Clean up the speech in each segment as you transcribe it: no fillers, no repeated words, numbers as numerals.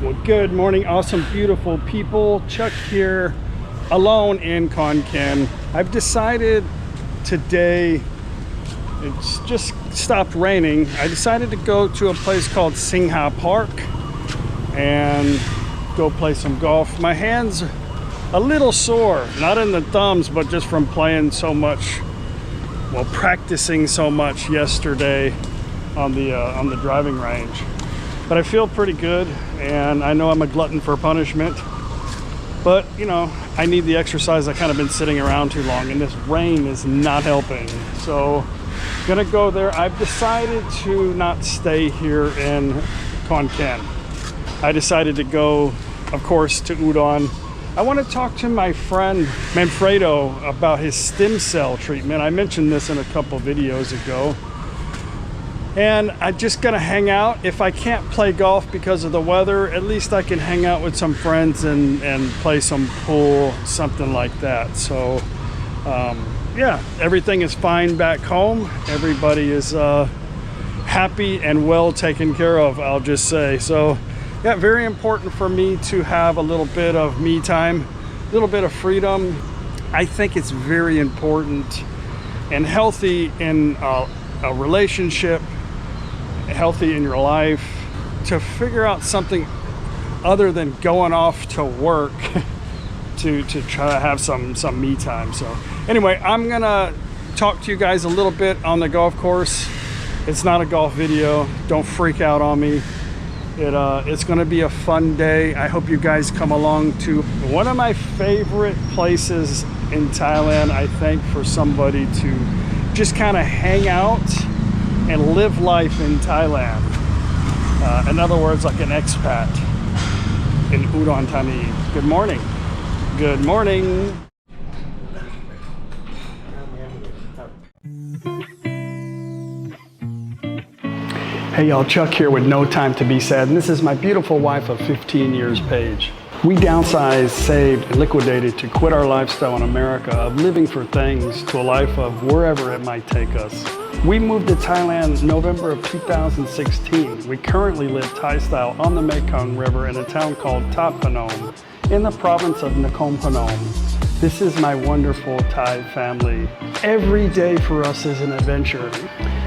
Well, good morning, awesome, beautiful people. Chuck here, alone in Khon Kaen. I've decided today, it's just stopped raining. I decided to go to a place called Singha Park and go play some golf. My hands a little sore, not in the thumbs, but just from playing so much, well, practicing so much yesterday on the driving range. But I feel pretty good, and I know I'm a glutton for punishment, but you know, I need the exercise. I kind of been sitting around too long, and this rain is not helping. So gonna go there. I've decided to not stay here in Khon Kaen. I decided to go, of course, to Udon. I want to talk to my friend Manfredo about his stem cell treatment. I mentioned this in a couple videos ago. And I'm just gonna hang out. If I can't play golf because of the weather, at least I can hang out with some friends and play some pool, something like that. So yeah, everything is fine back home. Everybody is happy and well taken care of, I'll just say. So yeah, very important for me to have a little bit of me time, a little bit of freedom. I think it's very important and healthy in a relationship, healthy in your life, to figure out something other than going off to work to try to have some me time. So anyway, I'm gonna talk to you guys a little bit on the golf course. It's not a golf video, don't freak out on me. It's gonna be a fun day. I hope you guys come along to one of my favorite places in Thailand, I think, for somebody to just kind of hang out and live life in Thailand. In other words, like an expat in Udon, Thani. Good morning. Good morning. Hey y'all, Chuck here with No Time to Be Sad, and this is my beautiful wife of 15 years, Paige. We downsized, saved, and liquidated to quit our lifestyle in America of living for things to a life of wherever it might take us. We moved to Thailand November of 2016. We currently live Thai style on the Mekong River in a town called ThatPhanom in the province of NakhonPhanom. This is my wonderful Thai family. Every day for us is an adventure,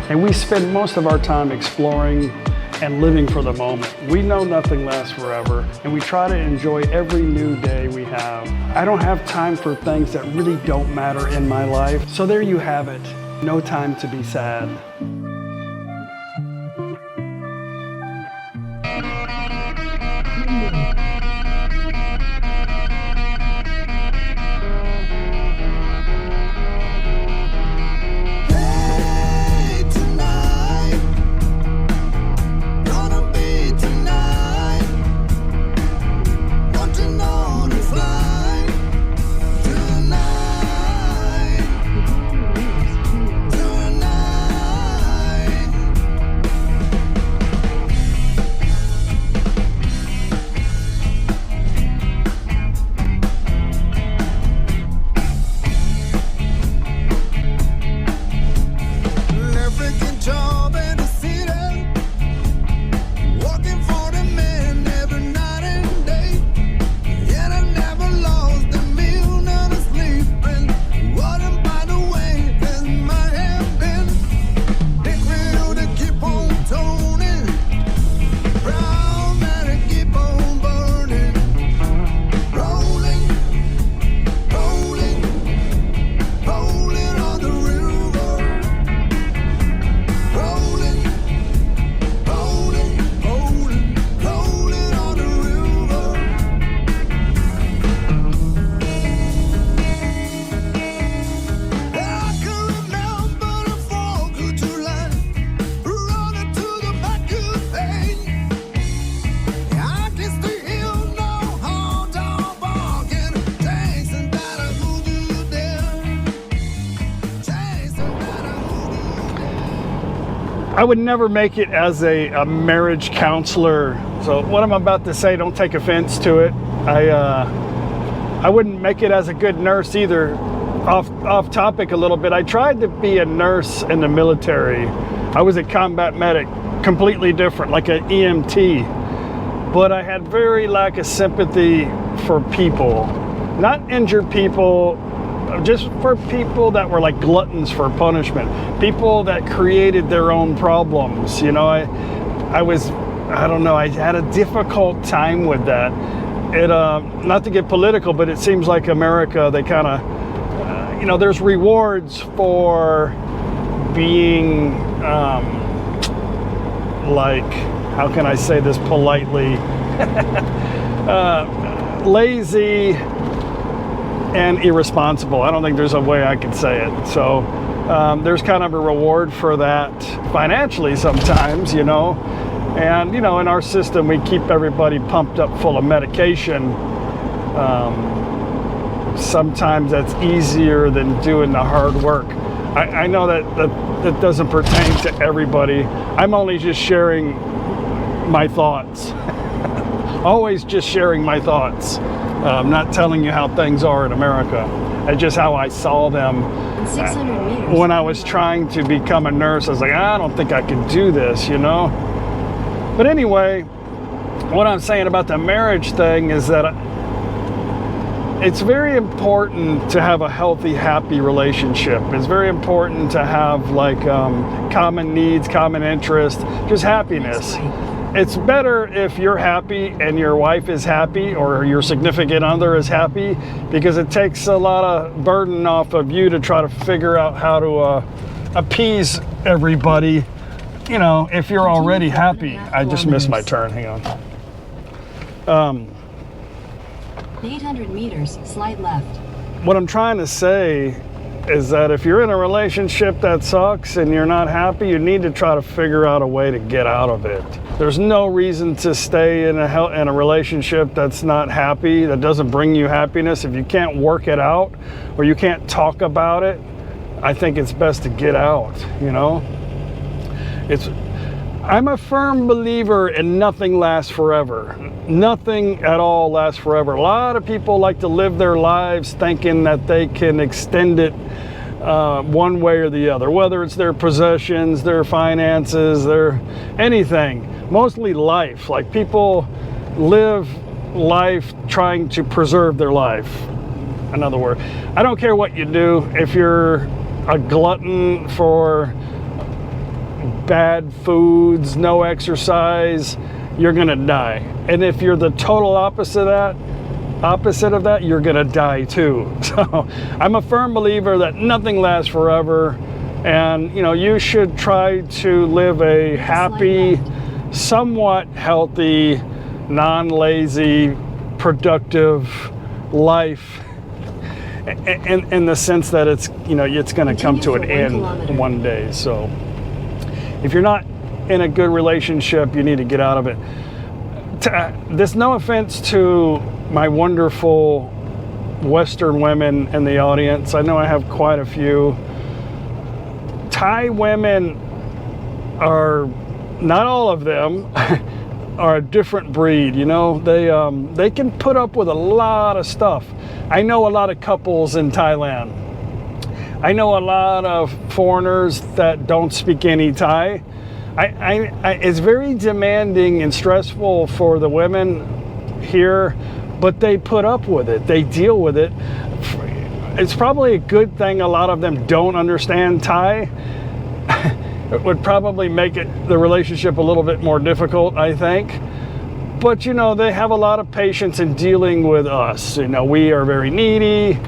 and we spend most of our time exploring and living for the moment. We know nothing lasts forever, and we try to enjoy every new day we have. I don't have time for things that really don't matter in my life, so there you have it. No time to be sad. I would never make it as a marriage counselor. So what I'm about to say, don't take offense to it. I wouldn't make it as a good nurse either. Off topic a little bit, I tried to be a nurse in the military. I was a combat medic, completely different, like an EMT. but I had very lack of sympathy for people, not injured people, just for people that were like gluttons for punishment, people that created their own problems. You know, I don't know, I had a difficult time with that. It, not to get political, but it seems like America, they kind of, you know, there's rewards for being, like, how can I say this politely? Lazy and irresponsible. I don't think there's a way I could say it. So there's kind of a reward for that financially sometimes, you know. And, you know, in our system, we keep everybody pumped up full of medication. Sometimes that's easier than doing the hard work. I know that doesn't pertain to everybody. I'm only just sharing my thoughts. Always just sharing my thoughts. I'm not telling you how things are in America. It's just how I saw them. 600 meters. When I was trying to become a nurse, I was like, I don't think I can do this, you know? But anyway, what I'm saying about the marriage thing is that it's very important to have a healthy, happy relationship. It's very important to have like common needs, common interests, just happiness. It's better if you're happy and your wife is happy or your significant other is happy, because it takes a lot of burden off of you to try to figure out how to appease everybody. You know, if you're already happy. I just missed my turn, hang on. 800 meters, slide left. What I'm trying to say is that if you're in a relationship that sucks and you're not happy, you need to try to figure out a way to get out of it. There's no reason to stay in a relationship that's not happy, that doesn't bring you happiness. If you can't work it out or you can't talk about it, I think it's best to get out, you know? I'm a firm believer in nothing lasts forever. Nothing at all lasts forever. A lot of people like to live their lives thinking that they can extend it one way or the other, whether it's their possessions, their finances, their anything, mostly life. Like people live life trying to preserve their life. In other words, I don't care what you do. If you're a glutton for bad foods, no exercise, you're gonna die. And if you're the total opposite of that, you're gonna die too. So I'm a firm believer that nothing lasts forever, and you know, you should try to live a happy, somewhat healthy, non-lazy, productive life, in the sense that it's, you know, it's gonna come to an end one day. So if you're not in a good relationship, you need to get out of it. There's no offense to my wonderful Western women in the audience. I know I have quite a few. Thai women are, not all of them, are a different breed. You know, they can put up with a lot of stuff. I know a lot of couples in Thailand. I know a lot of foreigners that don't speak any Thai. It's very demanding and stressful for the women here, but they put up with it. They deal with it. It's probably a good thing a lot of them don't understand Thai. It would probably make the relationship a little bit more difficult, I think. But, you know, they have a lot of patience in dealing with us. You know, we are very needy.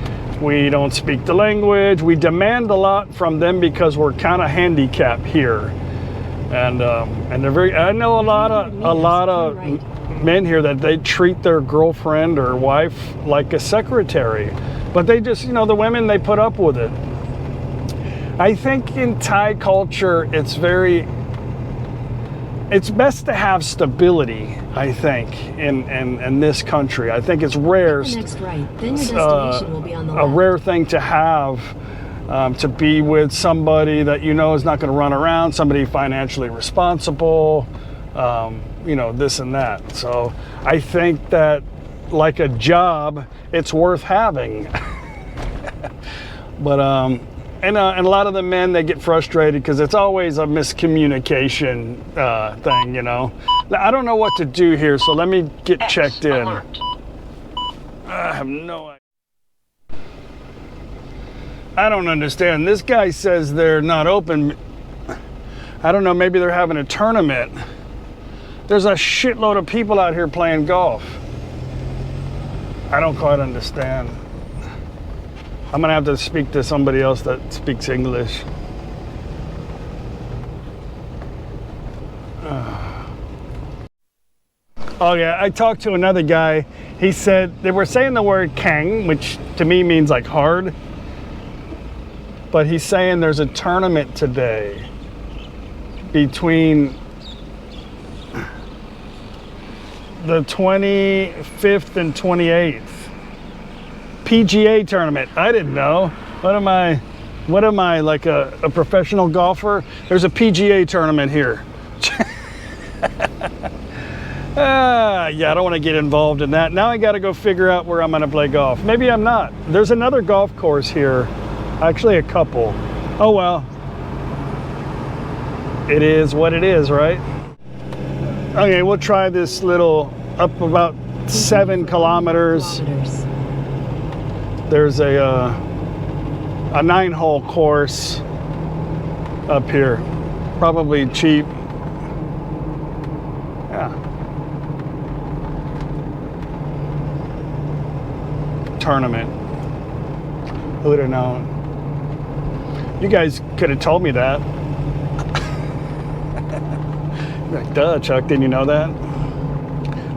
We don't speak the language. We demand a lot from them because we're kind of handicapped here. And they're very, I know a lot of men here that they treat their girlfriend or wife like a secretary, but they just, you know, the women, they put up with it. I think in Thai culture, it's best to have stability, I think, in this country. I think it's rare. Next right, then your destination will be on the left. A rare thing to have, to be with somebody that you know is not going to run around, somebody financially responsible, you know, this and that. So I think that, like a job, it's worth having. But and a lot of the men, they get frustrated because it's always a miscommunication thing, you know. I don't know what to do here, so let me get checked in. I have no idea. I don't understand. This guy says they're not open. I don't know, maybe they're having a tournament. There's a shitload of people out here playing golf. I don't quite understand. I'm gonna have to speak to somebody else that speaks English. Oh yeah, I talked to another guy. He said they were saying the word kang, which to me means like hard. But he's saying there's a tournament today between the 25th and 28th. PGA tournament. I didn't know. What am I, like a professional golfer? There's a PGA tournament here. Yeah, I don't want to get involved in that. Now I got to go figure out where I'm going to play golf. Maybe I'm not. There's another golf course here. Actually, a couple. Oh well. It is what it is, right? Okay, we'll try this little up about 7 kilometers. There's a 9-hole course up here. Probably cheap. Yeah. Tournament. Who would have known? You guys could have told me that. Like, duh, Chuck, didn't you know that?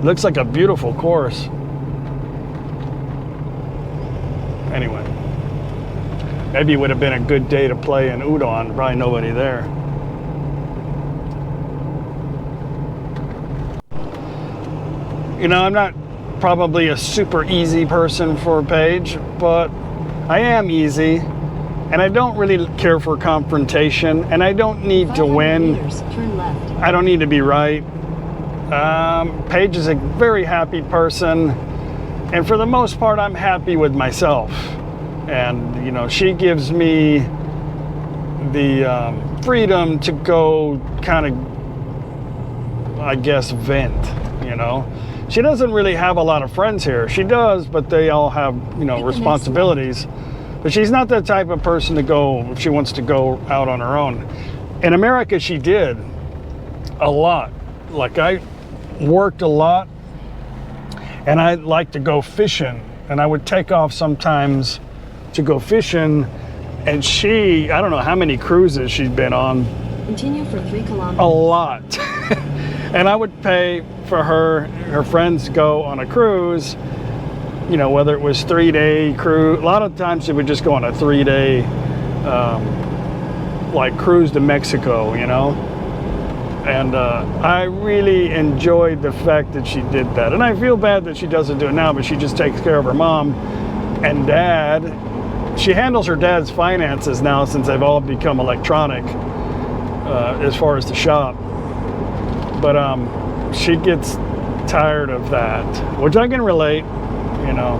Looks like a beautiful course. Anyway, maybe it would have been a good day to play in Udon. Probably nobody there. You know, I'm not probably a super easy person for Paige, but I am easy, and I don't really care for confrontation, and I don't need to win. Turn left. I don't need to be right. Paige is a very happy person, and for the most part, I'm happy with myself. And, you know, she gives me the freedom to go kind of, I guess, vent, you know. She doesn't really have a lot of friends here. She does, but they all have, you know, responsibilities. But she's not the type of person to go, if she wants to go out on her own. In America, she did a lot. Like, I worked a lot, and I like to go fishing. And I would take off sometimes to go fishing. And she, I don't know how many cruises she's been on. Continue for 3 kilometers. A lot. And I would pay for her friends to go on a cruise, you know, whether it was 3-day cruise. A lot of times she would just go on a 3-day, like, cruise to Mexico, you know. And I really enjoyed the fact that she did that. And I feel bad that she doesn't do it now, but she just takes care of her mom and dad. She handles her dad's finances now since they've all become electronic, as far as the shop. But she gets tired of that, which I can relate, you know.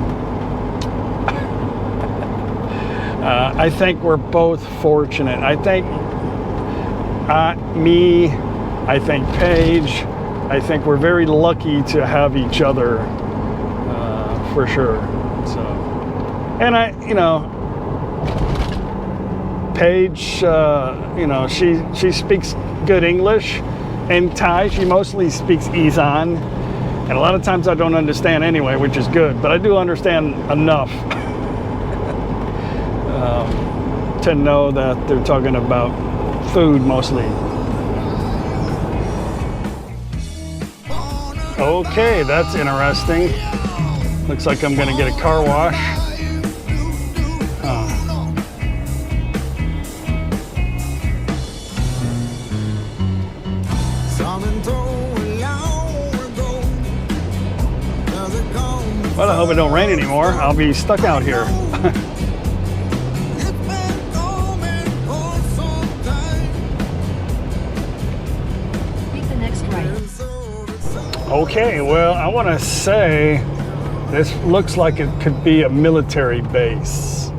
I think we're both fortunate. I think I think Paige, I think we're very lucky to have each other, for sure. So, and you know, Paige, you know, she speaks good English. In Thai, she mostly speaks Isan, and a lot of times I don't understand anyway, which is good, but I do understand enough to know that they're talking about food mostly. Okay, that's interesting. Looks like I'm gonna get a car wash. Well, I hope it don't rain anymore. I'll be stuck out here. Take the next right. Okay, well, I want to say this looks like it could be a military base.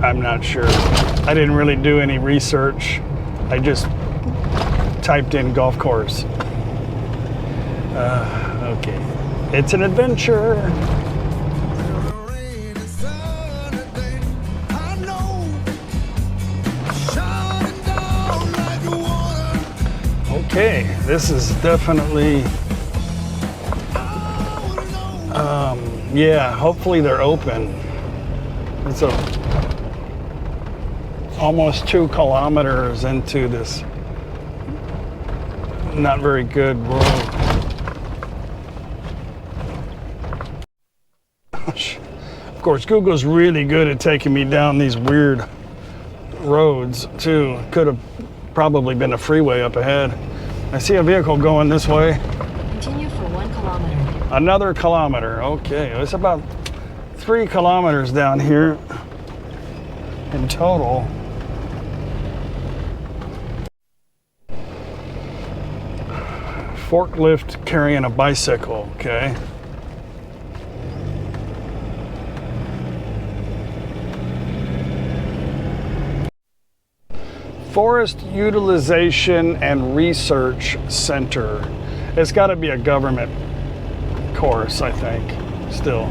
I'm not sure. I didn't really do any research. I just typed in golf course. Okay. It's an adventure. Okay, this is definitely, yeah, hopefully they're open. It's almost 2 kilometers into this not very good road. Of course, Google's really good at taking me down these weird roads too. Could have probably been a freeway up ahead. I see a vehicle going this way. Continue for 1 kilometer. Another kilometer. Okay, it's about 3 kilometers down here in total. Forklift carrying a bicycle. Okay. Forest Utilization and Research Center. It's got to be a government course, I think, still.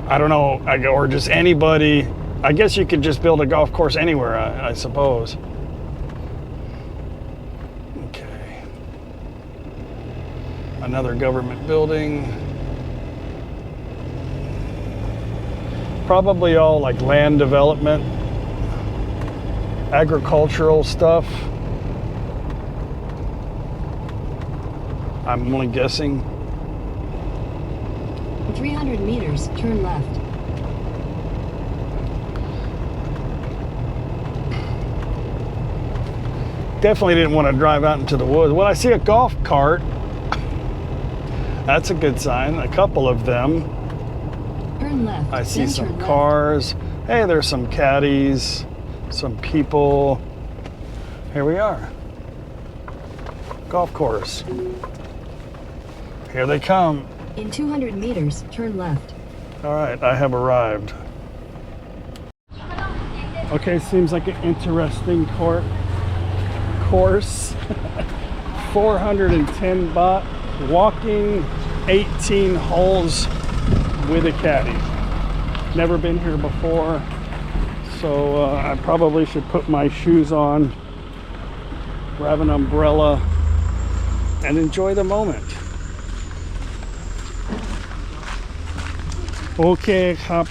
I don't know, or just anybody. I guess you could just build a golf course anywhere, I suppose. Okay. Another government building. Probably all like land development, agricultural stuff. I'm only guessing. 300 meters, turn left. Definitely didn't want to drive out into the woods. Well, I see a golf cart. That's a good sign. A couple of them. Turn left. I see then some turn cars. Hey, there's some caddies, some people. Here we are. Golf course. Here they come. left. In 200 meters, turn left. All right, I have arrived. Okay, seems like an interesting course. 410 baht, walking 18 holes with a caddy. Never been here before, so I probably should put my shoes on, grab an umbrella, and enjoy the moment. Okay, ครับ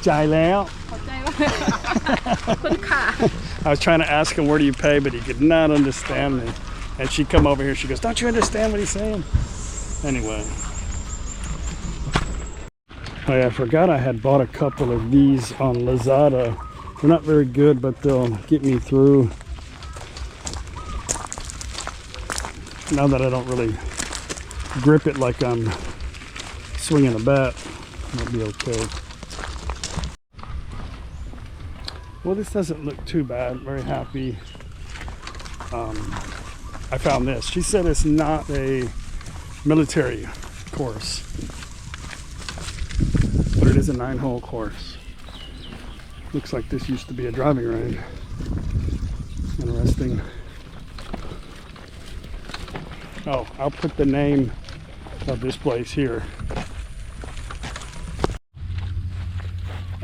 จ่ายแล้ว I was trying to ask him where do you pay, but he could not understand me. And she'd come over here, she goes, don't you understand what he's saying? Anyway. Oh yeah, I forgot I had bought a couple of these on Lazada. They're not very good, but they'll get me through. Now that I don't really grip it like I'm swinging a bat, it'll be okay. Well, this doesn't look too bad. Very happy. I found this. She said it's not a military course, but it is a 9-hole course. Looks like this used to be a driving range. Interesting. Oh, I'll put the name of this place here.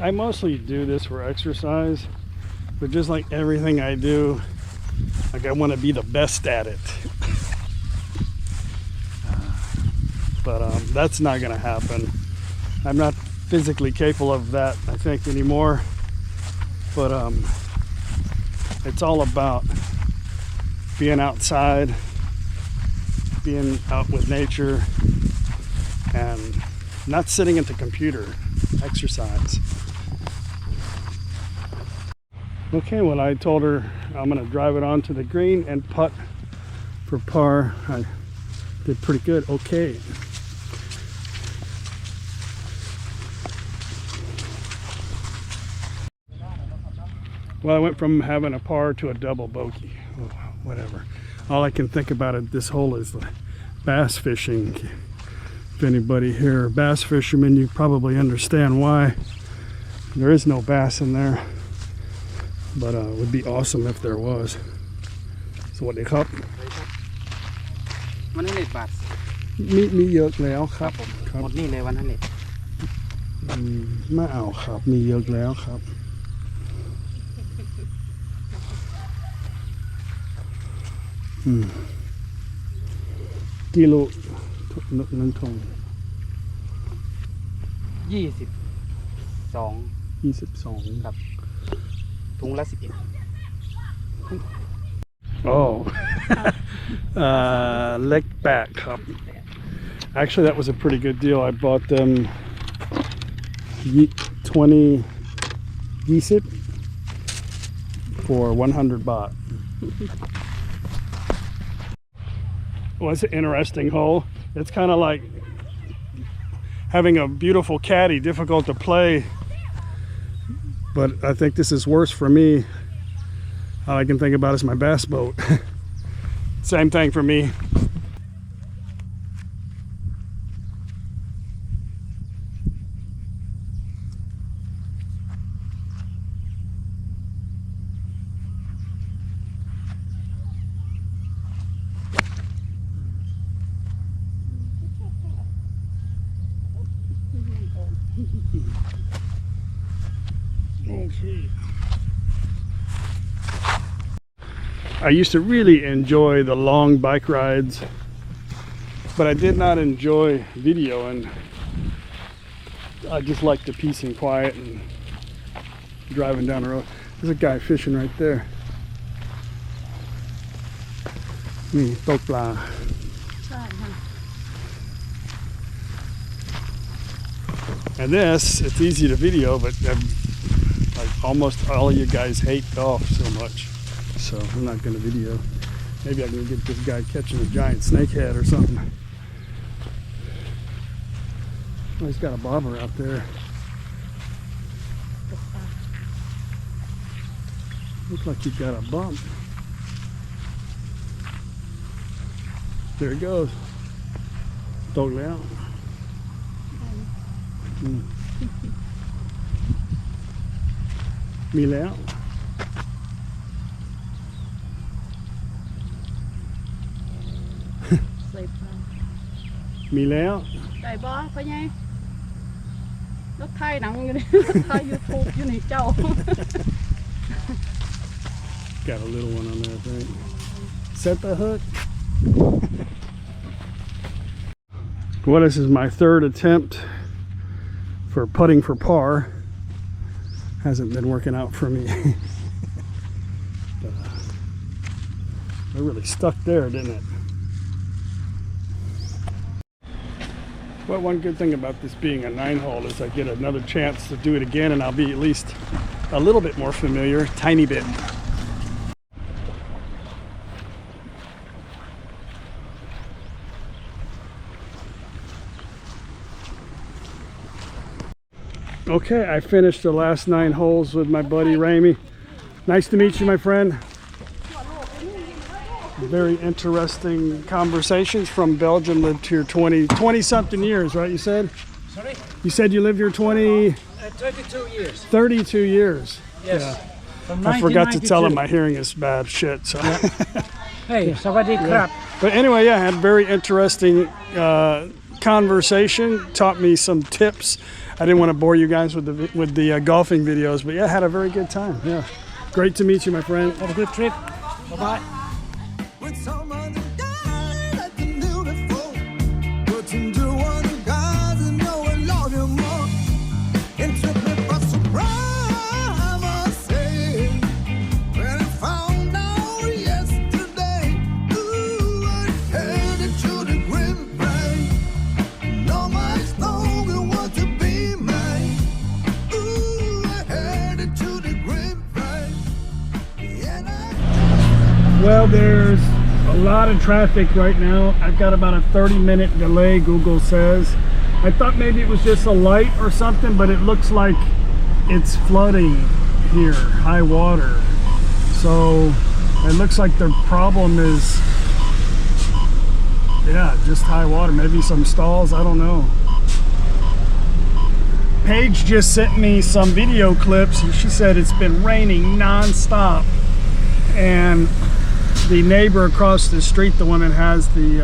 I mostly do this for exercise, but just like everything I do, like I want to be the best at it. But that's not going to happen. I'm not physically capable of that, I think, anymore. But it's all about being outside, being out with nature, and not sitting at the computer. Exercise. Okay, well, I told her I'm going to drive it onto the green and putt for par. I did pretty good. Okay. Well, I went from having a par to a double bogey. Oh, whatever. All I can think about at this hole is the bass fishing. If anybody here are bass fishermen, you probably understand why. There is no bass in there, but it would be awesome if there was. So what do you call it? วันนั้นเน็ตบาท มีเยอะแล้วครับครับ หมดนี่เลยวันนั้นเน็ต ไม่เอาครับมีเยอะแล้วครับกิโลนั่นทง 22 ครับถุงละ11 Oh, leg back cup. Actually, that was a pretty good deal. I bought them 20 Yeesit for 100 baht. Well, it's an interesting hole. It's kind of like having a beautiful caddy, difficult to play. But I think this is worse for me. All I can think about is my bass boat. Same thing for me. Okay. I used to really enjoy the long bike rides, but I did not enjoy video, and I just like the peace and quiet and driving down the road. There's a guy fishing right there. Me, tok pla. And this, it's easy to video, but like almost all of you guys hate golf so much. So I'm not going to video. Maybe I can get this guy catching a giant snakehead or something. Oh, he's got a bobber out there. Looks like he got a bump. There he goes. Totally out. Meแล้ว มีแล้ว ได้บ่พ่อใหญ่รถไทยหนังอยู่นี่ รถไทย YouTube อยู่นี่เจ้า Got a little one on there, I think. Set the hook. Well, this is my third attempt for putting for par. Hasn't been working out for me. But, I really stuck there, didn't it? Well, one good thing about this being a 9-hole is I get another chance to do it again, and I'll be at least a little bit more familiar, tiny bit. Okay, I finished the last 9 holes with my buddy Ramy. Nice to meet you, my friend. Very interesting conversations from Belgium. Lived here 20 something years, right? You said? Sorry? You said you lived here 32 years. 32 years. Yes. Yeah. From I forgot to tell him 1992. my hearing is bad shit. So. Hey, Savadi crap. But anyway, yeah, I had a very interesting conversation. Taught me some tips. I didn't want to bore you guys with the golfing videos, but yeah, I had a very good time. Yeah, great to meet you, my friend. Have a good trip. Bye-bye. With some other guy that's beautiful, but into one guy that know I love you more. And took me by surprise, I must say, when I found out yesterday, ooh, I headed to the green plane. No, my slogan was to be mine. Ooh, I headed to the green plane. And Well, there's a lot of traffic right now. I've got about a 30-minute delay, Google says. I thought maybe it was just a light or something, but it looks like it's flooding here, high water. So it looks like the problem is, yeah, just high water. Maybe some stalls, I don't know. Paige just sent me some video clips. She said it's been raining non-stop. And the neighbor across the street, the one that has the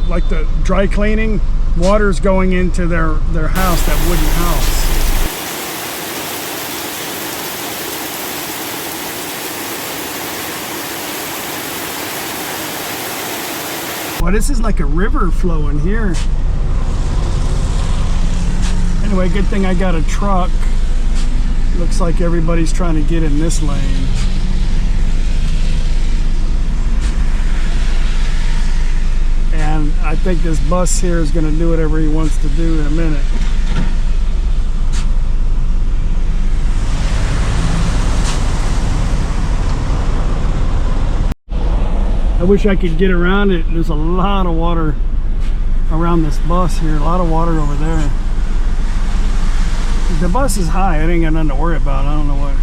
like the dry cleaning, water's going into their house, that wooden house. Well, this is like a river flowing here. Anyway, good thing I got a truck. Looks like everybody's trying to get in this lane. And I think this bus here is going to do whatever he wants to do in a minute. I wish I could get around it. There's a lot of water around this bus here. A lot of water over there. The bus is high. I ain't got nothing to worry about. I don't know what.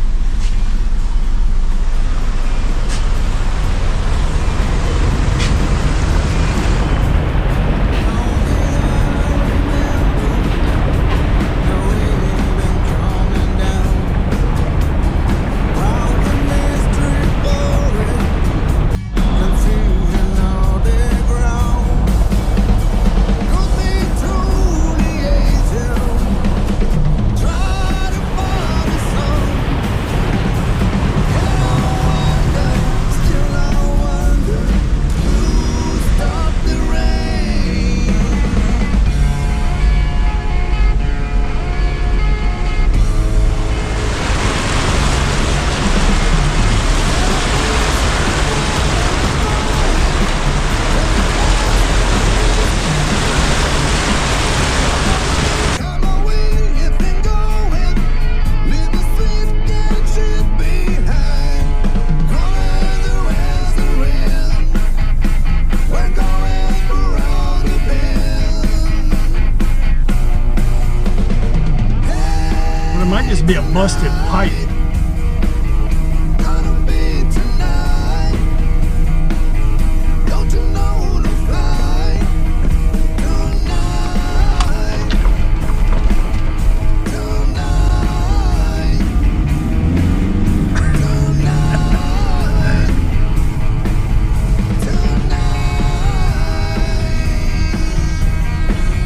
Be a busted pipe.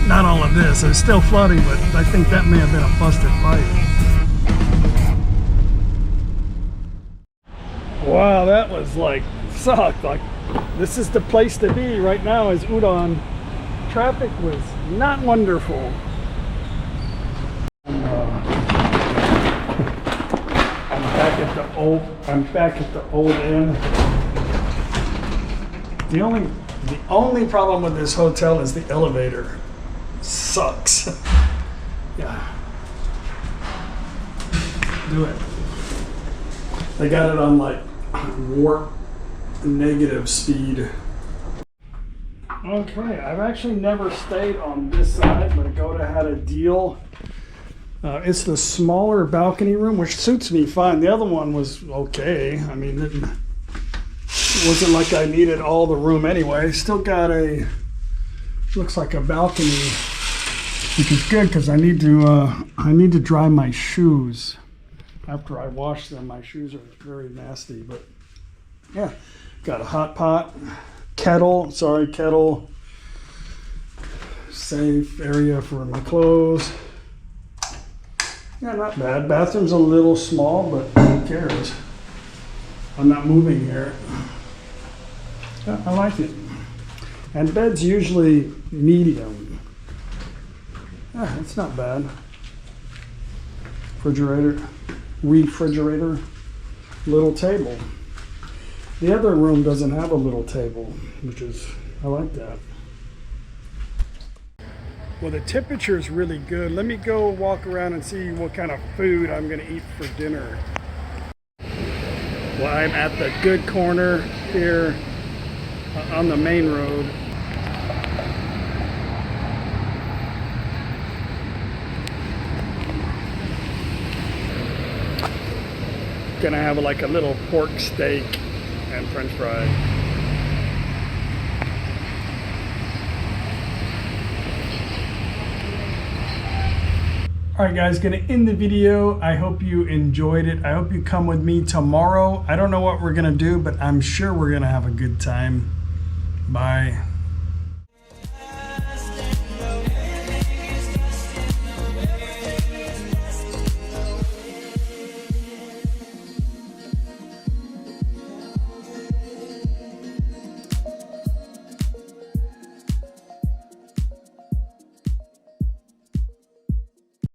Not all of this. It's still flooding, but I think that may have been a busted pipe. Wow, that was like sucked. Like, this is the place to be right now is Udon. Traffic was not wonderful. I'm back at the old inn. The only problem with this hotel is the elevator. Sucks. Yeah. Do it. They got it on like warp negative speed. Okay, I've actually never stayed on this side, but Agoda had a deal. It's the smaller balcony room, which suits me fine. The other one was okay. I mean, it wasn't like I needed all the room anyway. Still got looks like a balcony, which is good because I need to dry my shoes. After I wash them, my shoes are very nasty, but yeah, got a hot pot, kettle, safe area for my clothes. Yeah, not bad. Bathroom's a little small, but who cares? I'm not moving here. Yeah, I like it. And bed's usually medium. Yeah, it's not bad. Refrigerator, little table. The other room doesn't have a little table, which is, I like that. Well, the temperature is really good. Let me go walk around and see what kind of food I'm gonna eat for dinner. Well, I'm at the good corner here on the main road. Gonna have like a little pork steak and french fries. All right, guys, gonna end the video. I hope you enjoyed it. I hope you come with me tomorrow. I don't know what we're gonna do, but I'm sure we're gonna have a good time. Bye.